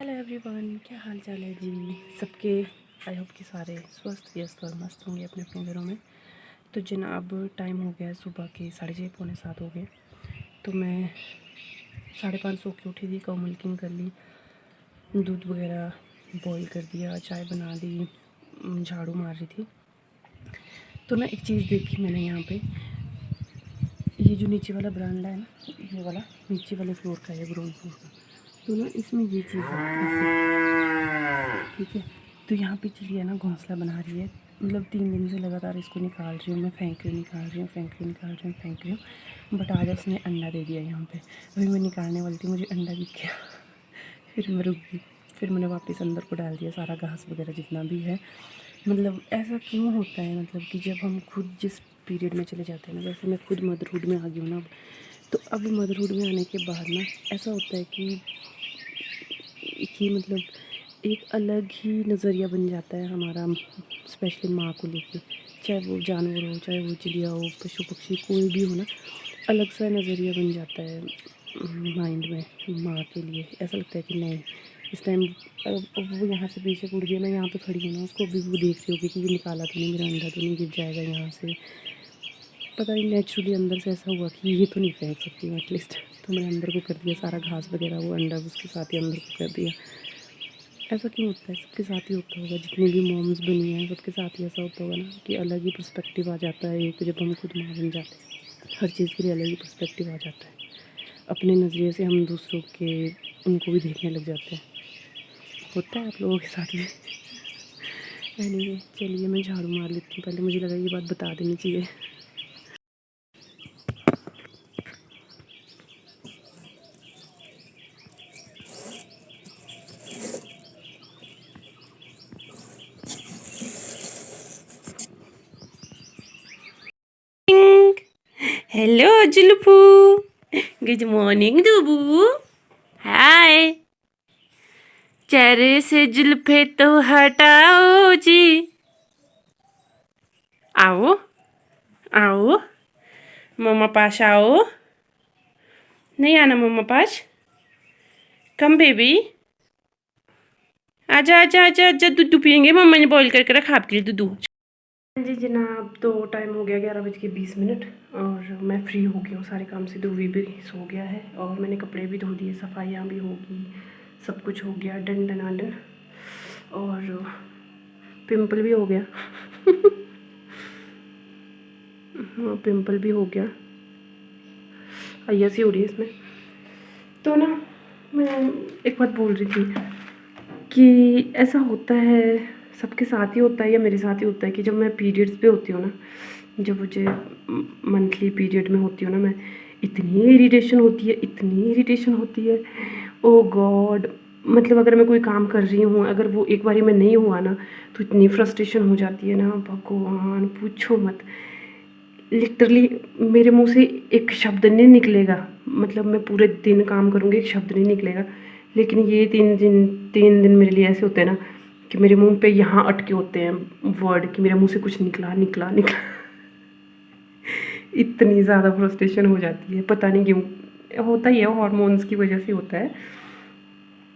Hello everyone, क्या हाल चाल है जी सबके। आई होप कि सारे स्वस्थ व्यस्त और मस्त होंगे अपने अपने घरों में। तो जनाब टाइम हो गया है सुबह के 6:30 पौने 7 हो गए। तो मैं 5:30 सो के उठी थी, काउ मिल्किंग कर ली, दूध वगैरह बॉईल कर दिया, चाय बना दी, झाड़ू मार रही थी। तो ना एक चीज़ देखी मैंने यहाँ पे, ये जो नीचे वाला बरामदा है ना, ये वाला नीचे वाले फ्लोर का है, ग्राउंड फ्लोर का। तो ना इसमें ये चीज़ है ऐसे, ठीक है। तो यहाँ पे चिड़िया ना घोंसला बना रही है, मतलब 3 दिन से लगातार इसको निकाल रही हूँ मैं, फेंक रही हूँ, निकाल रही हूँ, फेंक रही हूँ, निकाल रही हूँ, फेंक रही हूँ। बट आज उसने अंडा दे दिया यहाँ पे। अभी मैं निकालने वाली थी, मुझे अंडा दिख गया। फिर मैं रुक गई, फिर मैंने वापस अंदर को डाल दिया सारा घास वगैरह जितना भी है। मतलब ऐसा क्यों होता है, मतलब कि जब हम खुद जिस पीरियड में चले जाते हैं ना, जैसे मैं खुद मदरहुड में आ गई हूँ ना अब, तो अब मदरहुड में आने के बाद ना ऐसा होता है कि मतलब एक अलग ही नज़रिया बन जाता है हमारा, स्पेशली माँ को लेके। चाहे वो जानवर हो, चाहे वो चिड़िया हो, पशु पक्षी कोई भी हो ना, अलग सा नज़रिया बन जाता है माइंड में माँ के लिए। ऐसा लगता है कि नहीं, इस टाइम अब वो यहाँ से पीछे उड़ गया, मैं यहाँ पे खड़ी हूँ ना, उसको अभी वो देख रही होगी कि ये निकाला तो नहीं, मेरा अंडा तो नहीं गिर जाएगा यहाँ से। पता नहीं नेचुरली अंदर से ऐसा हुआ कि ये तो नहीं फेंक सकती हूँ एटलीस्ट। तो मैंने अंदर को कर दिया सारा घास वगैरह, वो अंडा उसके साथ ही अंदर को कर दिया। ऐसा क्यों होता है, सबके साथ ही होता होगा, जितनी भी मॉम्स बनी हैं सबके साथ ही ऐसा होता होगा ना, कि अलग ही पर्सपेक्टिव आ जाता है एक, जब हम खुद माँ बन जाते हैं हर चीज़ के लिए अलग ही पर्सपेक्टिव आ जाता है। अपने नज़रिए से हम दूसरों के उनको भी देखने लग जाते हैं। होता है आप लोगों के साथ भी। एनीवे, चलिए मैं झाड़ू मार लेती हूँ, पहले मुझे लगा ये बात बता देनी चाहिए। हेलो जुल्फू, गुड मॉर्निंग डूबू, हाय। चेहरे से जुल्फे तो हटाओ जी, आओ आओ, मम्मा पास आओ। नहीं आना मम्मा पास, कम बेबी, आजा आजा आजा आजा, दूध पियेंगे, मम्मा ने बॉईल करके रखा आपके लिए दूध। हाँ जी जनाब, तो टाइम हो गया 11:20 और मैं फ्री हो गई हूँ सारे काम से। दूवी भी सो गया है और मैंने कपड़े भी धो दिए, सफाइयाँ भी होगी, सब कुछ हो गया डन डनाडन। और पिंपल भी हो गया। हाँ पिंपल भी हो गया, अय्यासी हो रही है इसमें। तो ना मैं एक बात बोल रही थी कि ऐसा होता है, सबके साथ ही होता है या मेरे साथ ही होता है, कि जब मैं पीरियड्स पे होती हूँ ना, जब मुझे मंथली पीरियड में होती हूँ ना मैं, इतनी इरिटेशन होती है, इतनी इरिटेशन होती है, ओ गॉड। मतलब अगर मैं कोई काम कर रही हूँ, अगर वो एक बारी में नहीं हुआ ना, तो इतनी फ्रस्ट्रेशन हो जाती है ना, भगवान पूछो मत। लिटरली मेरे मुंह से एक शब्द नहीं निकलेगा, मतलब मैं पूरे दिन काम करूँगी, एक शब्द नहीं निकलेगा। लेकिन ये 3 दिन मेरे लिए ऐसे होते हैं ना, कि मेरे मुंह पे यहाँ अटके होते हैं वर्ड, कि मेरे मुंह से कुछ निकला निकला निकला। इतनी ज़्यादा फ्रस्ट्रेशन हो जाती है, पता नहीं क्यों होता ही है, हार्मोन्स की वजह से होता है।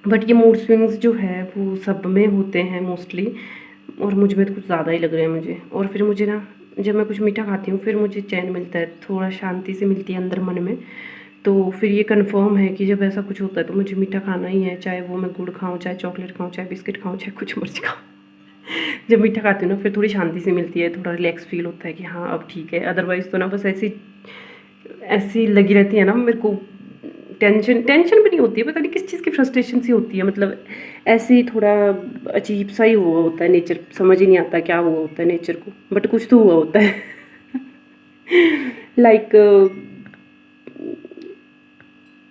बट ये मूड स्विंग्स जो है वो सब में होते हैं मोस्टली, और मुझ में तो कुछ ज़्यादा ही लग रहे हैं मुझे। और फिर मुझे ना, जब मैं कुछ मीठा खाती हूँ फिर मुझे चैन मिलता है, थोड़ा शांति से मिलती है अंदर मन में। तो फिर ये कंफर्म है कि जब ऐसा कुछ होता है तो मुझे मीठा खाना ही है, चाहे वो मैं गुड़ खाऊँ, चाहे चॉकलेट खाऊँ, चाहे बिस्किट खाऊँ, चाहे कुछ मर्जी खाऊँ। जब मीठा खाती हूँ ना फिर थोड़ी शांति से मिलती है, थोड़ा रिलैक्स फील होता है कि हाँ अब ठीक है। अदरवाइज़ तो ना बस ऐसी ऐसी लगी रहती है ना मेरे को, टेंशन टेंशन भी नहीं होती है, पता नहीं किस चीज़ की फ्रस्ट्रेशन सी होती है, मतलब ऐसे ही थोड़ा अजीब सा ही हुआ होता है नेचर, समझ ही नहीं आता क्या हुआ होता है नेचर को, बट कुछ तो हुआ होता है। लाइक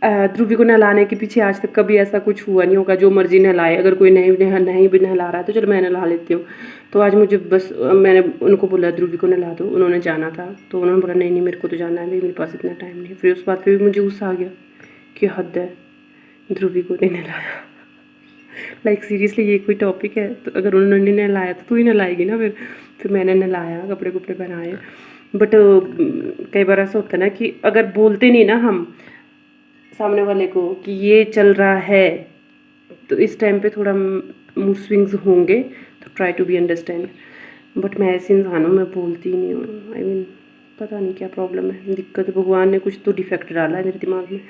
ध्रुवी को नहलाने के पीछे आज तक कभी ऐसा कुछ हुआ नहीं होगा, जो मर्जी नहलाए, अगर कोई नहीं भी नहला रहा है तो चलो मैं नहला लेती हूँ। तो आज मुझे बस, मैंने उनको बोला ध्रुवी को नहला दो, उन्होंने जाना था तो उन्होंने बोला नहीं नहीं मेरे को तो जाना है, मेरे पास इतना टाइम नहीं। फिर उस बात पे भी मुझे गुस्सा आ गया कि हद है, ध्रुवी को नहीं नहलाया। लाइक सीरियसली ये कोई टॉपिक है? तो अगर उन्होंने नहीं नहलाया तो तू ही नहलाएगी ना। फिर मैंने नहलाया, कपड़े कुपड़े पहनाए। बट कई बार ऐसा होता है ना कि अगर बोलते नहीं ना हम सामने वाले को कि ये चल रहा है, तो इस टाइम पे थोड़ा मूड स्विंग्स होंगे, तो try to be understand. But मैं ऐसी इंसान हूँ, मैं बोलती ही नहीं हूँ। आई मीन पता नहीं क्या प्रॉब्लम है, दिक्कत, भगवान ने कुछ तो डिफेक्ट डाला है मेरे दिमाग में।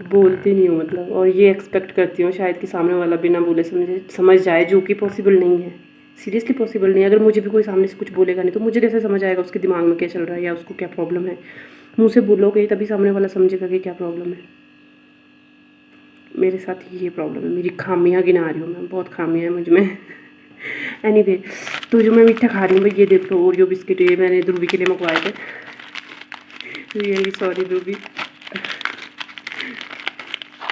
बोलती नहीं हूँ मतलब, और ये एक्सपेक्ट करती हूँ शायद कि सामने वाला बिना बोले समझ जाए, जो कि पॉसिबल नहीं है। सीरियसली पॉसिबल नहीं है। अगर मुझे भी कोई सामने से कुछ बोलेगा नहीं तो मुझे कैसे समझ आएगा उसके दिमाग में क्या चल रहा है या उसको क्या प्रॉब्लम है। मुँह से बोलोगे तभी सामने वाला समझेगा कि क्या प्रॉब्लम है। मेरे साथ ये प्रॉब्लम है, मेरी खामियाँ गिना रही हूँ मैं, बहुत खामियाँ हैं मुझ में। एनीवे, तो जो मैं मीठा खा रही हूँ भाई, ये देख लो ओरियो बिस्किट, ये मैंने ध्रुवी के लिए मंगवाए थे। रियली सॉरी ध्रुवी।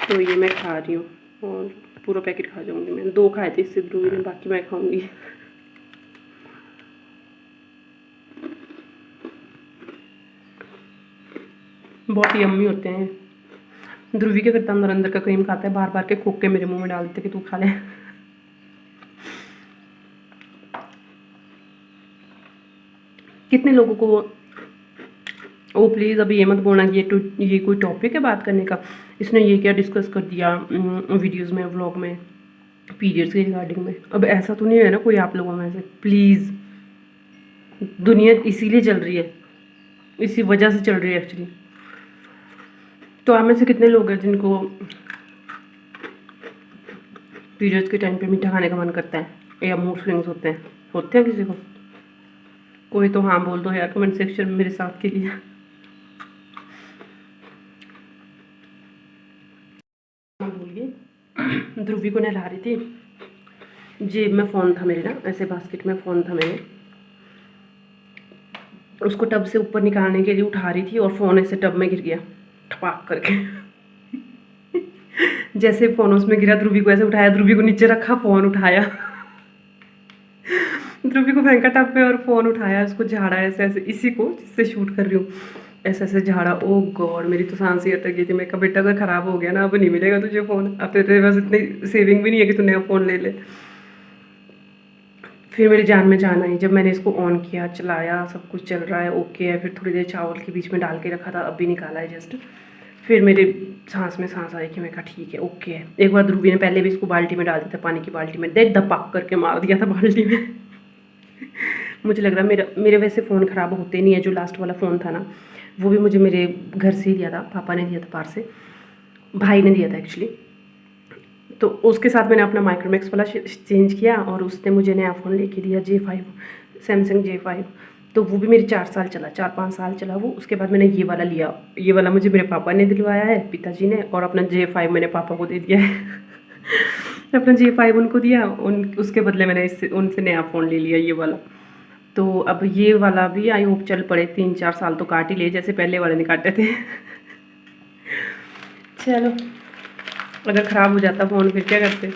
तो ये मैं खा रही हूँ और पूरा पैकेट खा जाऊँगी मैं। 2 खाए थे इससे ध्रुवी ने, बाकी मैं खाऊँगी। बहुत यम्मी होते हैं। ध्रुवी क्या करता है, अंदर अंदर का क्रीम खाता है, बार बार के खोख के मेरे मुंह में डाल देते कि तू खा ले। कितने लोगों को ओ प्लीज़ अभी ये मत बोलना कि ये कोई टॉपिक है बात करने का, इसने ये क्या डिस्कस कर दिया वीडियोस में, व्लॉग में, पीरियड्स के रिगार्डिंग में। अब ऐसा तो नहीं है ना कोई आप लोगों में से, प्लीज़। दुनिया इसीलिए चल रही है, इसी वजह से चल रही है एक्चुअली। तो आप में से कितने लोग हैं जिनको पीरियड्स के टाइम पे मीठा खाने का मन करता है या मूड स्विंग्स होते हैं किसी को? कोई तो हाँ बोल दो यार कमेंट सेक्शन में मेरे साथ के लिए। बोलिए। ध्रुवी को नहला रही थी, जेब में फ़ोन था मेरे ना, ऐसे बास्केट में फ़ोन था मेरे, उसको टब से ऊपर निकालने के लिए उठा रही थी और फ़ोन ऐसे टब में गिर गया ठपाक करके। जैसे फ़ोन उसमें गिरा, ध्रुवी को ऐसे उठाया, ध्रुवी को नीचे रखा, फ़ोन उठाया। ध्रुवी को फेंका टब पे और फ़ोन उठाया, उसको झाड़ा ऐसे ऐसे, इसी को जिससे शूट कर रही हूँ ऐसे ऐसे झाड़ा। ओ गॉड, मेरी तो सांस ही अटक गई थी। मैं कहा बेटा अगर ख़राब हो गया ना, अब नहीं मिलेगा तुझे फ़ोन, अब तेरे पास इतनी सेविंग भी नहीं है कि तू नया फ़ोन ले ले। फिर मेरी जान में जान आई जब मैंने इसको ऑन किया, चलाया, सब कुछ चल रहा है, ओके है। फिर थोड़ी देर चावल के बीच में डाल के रखा था, अभी निकाला है जस्ट। फिर मेरे सांस में सांस आई कि मैं कहा ठीक है, ओके है। एक बार ध्रुवी ने पहले भी इसको बाल्टी में डाल दिया था, पानी की बाल्टी में, दे धपाक करके मार दिया था बाल्टी में। मुझे लग रहा मेरे वैसे फ़ोन ख़राब होते नहीं है। जो लास्ट वाला फ़ोन था ना, वो भी मुझे मेरे घर से ही दिया था, पापा ने दिया था बाहर से, भाई ने दिया था एक्चुअली। तो उसके साथ मैंने अपना माइक्रोमैक्स वाला चेंज किया और उसने मुझे नया फ़ोन लेके दिया J5, सैमसंग J5। तो वो भी मेरे 4 साल चला, 4-5 साल चला वो। उसके बाद मैंने ये वाला लिया, ये वाला मुझे मेरे पापा ने दिलवाया है, पिताजी ने, और अपना J5 मैंने पापा को दे दिया है। अपना J5 उनको दिया, उसके बदले मैंने इससे उनसे नया फ़ोन ले लिया, ये वाला। तो अब ये वाला भी आई होप चल पड़े, 3-4 साल तो काट ही ले, जैसे पहले वाले ने काटे थे। चलो, अगर ख़राब हो जाता फ़ोन फिर क्या करते?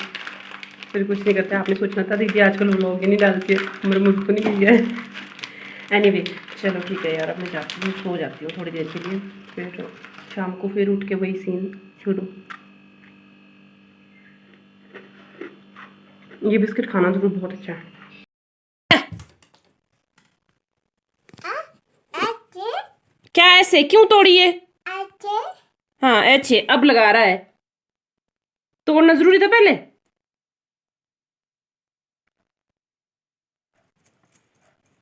फिर कुछ नहीं करते। आपने सोचना था दीदी आजकल व्लॉग ही नहीं डालती है, मेरे मुझको नहीं मिल गया है। एनीवे, चलो ठीक है यार, अब मैं जाती हूँ, सो जाती हूँ थोड़ी देर के लिए, फिर शाम को फिर उठ के वही सीन शुरू। ये बिस्किट खाना जरूर बहुत अच्छा है। क्या ऐसे क्यों तोड़ी है? हाँ ऐसे अब लगा रहा है, तोड़ना जरूरी था पहले।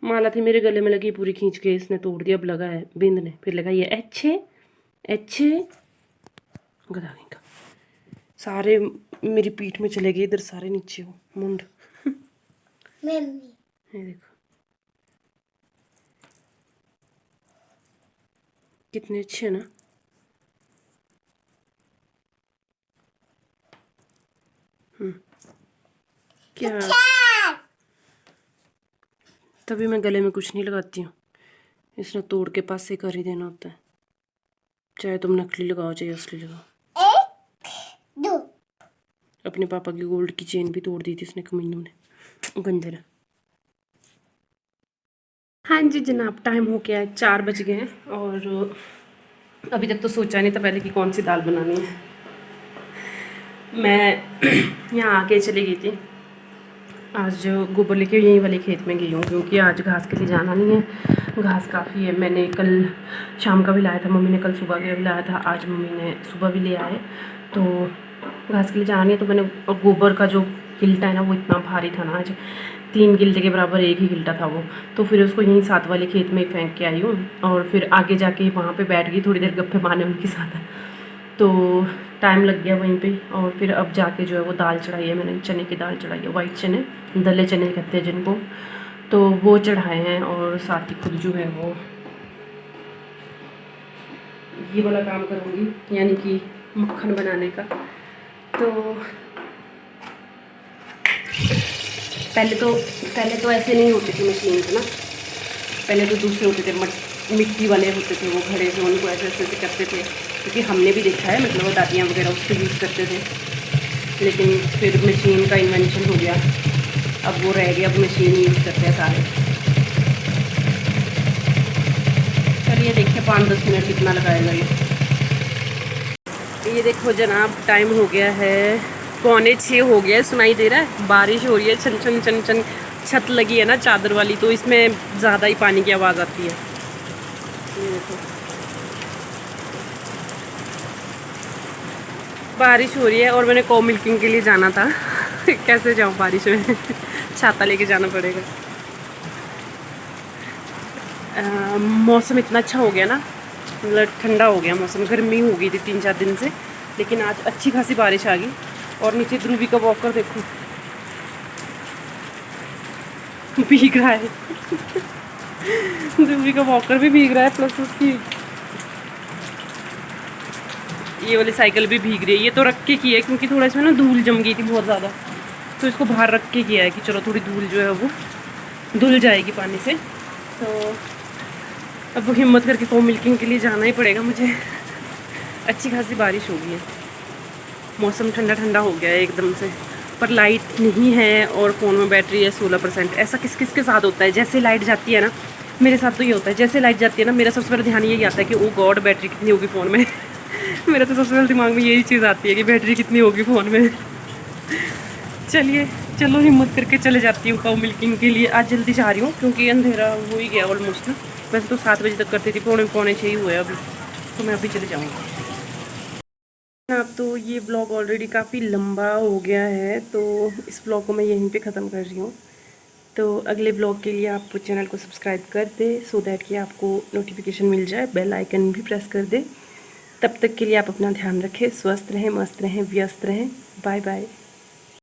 माला थी मेरे गले में लगी, पूरी खींच के इसने तोड़ दिया। अब लगा है बिंद ने, फिर लगा ये अच्छे अच्छे गधा का। सारे मेरी पीठ में चले गए इधर, सारे नीचे हो मुंड। ये देखो कितने अच्छे हैं ना। क्या तभी मैं गले में कुछ नहीं लगाती हूँ, इसने तोड़ के पास से कर ही देना होता है, चाहे तुम नकली लगाओ चाहे असली लगाओ। अपने पापा की गोल्ड की चेन भी तोड़ दी थी इसने, कमीनों ने, गंदे। हाँ जी जनाब, टाइम हो गया है, 4 बज गए हैं और अभी तक तो सोचा नहीं था पहले कि कौन सी दाल बनानी है। मैं यहाँ आके चली गई थी, आज गोबर लेके यहीं वाले खेत में गई हूँ क्योंकि आज घास के लिए जाना नहीं है, घास काफ़ी है। मैंने कल शाम का भी लाया था, मम्मी ने कल सुबह का भी लाया था, आज मम्मी ने सुबह भी ले आए। तो घास के लिए जाना नहीं है तो मैंने, और गोबर का जो गिल्टा है ना वो इतना भारी था ना आज, 3 गिल्टे के बराबर एक ही गिल्टा था वो, तो फिर उसको यहीं साथ वाले खेत में ही फेंक के आई हूँ। और फिर आगे जाके वहाँ पे बैठ गई थोड़ी देर गप्पे मारने उनके साथ, तो टाइम लग गया वहीं पे। और फिर अब जाके जो है वो दाल चढ़ाई है मैंने, चने की दाल चढ़ाई है, वाइट चने, दले चने कहते हैं जिनको, तो वो चढ़ाए हैं। और साथ ही खुद जो है वो ये वाला काम करूँगी, यानी कि मक्खन बनाने का। तो पहले तो ऐसे नहीं होते थे मशीन से ना, पहले तो दूसरे होते थे, मिट्टी वाले होते थे, वो घड़े से उनको ऐसे ऐसे करते थे, क्योंकि हमने भी देखा है, मतलब वो दादियाँ वगैरह उसको यूज़ करते थे। लेकिन फिर मशीन का इन्वेंशन हो गया, अब वो रह गया, अब मशीन यूज़ करते हैं सारे। चलिए देखिए 5-10 मिनट कितना लगाएगा ये देखो जनाब, टाइम हो गया है 5:45 हो गया है, सुनाई दे रहा है, बारिश हो रही है, छन छन छन छन। छत लगी है ना चादर वाली, तो इसमें ज़्यादा ही पानी की आवाज़ आती है। ये देखो बारिश हो रही है और मैंने कॉ मिल्किंग के लिए जाना था कैसे जाऊँ बारिश में छाता लेके जाना पड़ेगा। मौसम इतना अच्छा हो गया ना, मतलब ठंडा हो गया मौसम, गर्मी हो गई थी 3-4 दिन से, लेकिन आज अच्छी खासी बारिश आ गई। और नीचे ध्रुवी का वॉकर देखो भीग रहा है ध्रुवी का वॉकर भी भीग रहा है, प्लस उसकी ये वाली साइकिल भी भीग रही है। ये तो रख के की है क्योंकि थोड़ा इसमें ना धूल जम गई थी बहुत ज़्यादा, तो इसको बाहर रख के किया है कि चलो थोड़ी धूल जो है वो धुल जाएगी पानी से। तो अब वो हिम्मत करके को मिल्किंग के लिए जाना ही पड़ेगा मुझे अच्छी खासी बारिश हो गई है, मौसम ठंडा ठंडा हो गया है एकदम से, पर लाइट नहीं है और फ़ोन में बैटरी है 16%। ऐसा किस किस के साथ होता है, जैसे लाइट जाती है ना, मेरे साथ तो ये होता है, जैसे लाइट जाती है ना मेरा सबसे पहले ध्यान यही आता है कि ओ गॉड बैटरी कितनी होगी फ़ोन में मेरा तो सबसे पहले दिमाग में यही चीज़ आती है कि बैटरी कितनी होगी फ़ोन में चलिए चलो हिम्मत करके चले जाती हूँ काऊ मिल्किंग के लिए। आज जल्दी जा रही हूँ क्योंकि अंधेरा हो ही गया ऑलमोस्ट ना, वैसे तो 7 बजे तक करती थी, 5:45 हुए अभी, तो मैं अभी चले जाऊँगी। अब तो ये ब्लॉग ऑलरेडी काफ़ी लंबा हो गया है, तो इस ब्लॉग को मैं यहीं पे ख़त्म कर रही हूँ। तो अगले ब्लॉग के लिए आप चैनल को सब्सक्राइब कर दें, सो दैट कि आपको नोटिफिकेशन मिल जाए, बेल आइकन भी प्रेस कर दें। तब तक के लिए आप अपना ध्यान रखें, स्वस्थ रहें, मस्त रहें, व्यस्त रहें। Bye bye.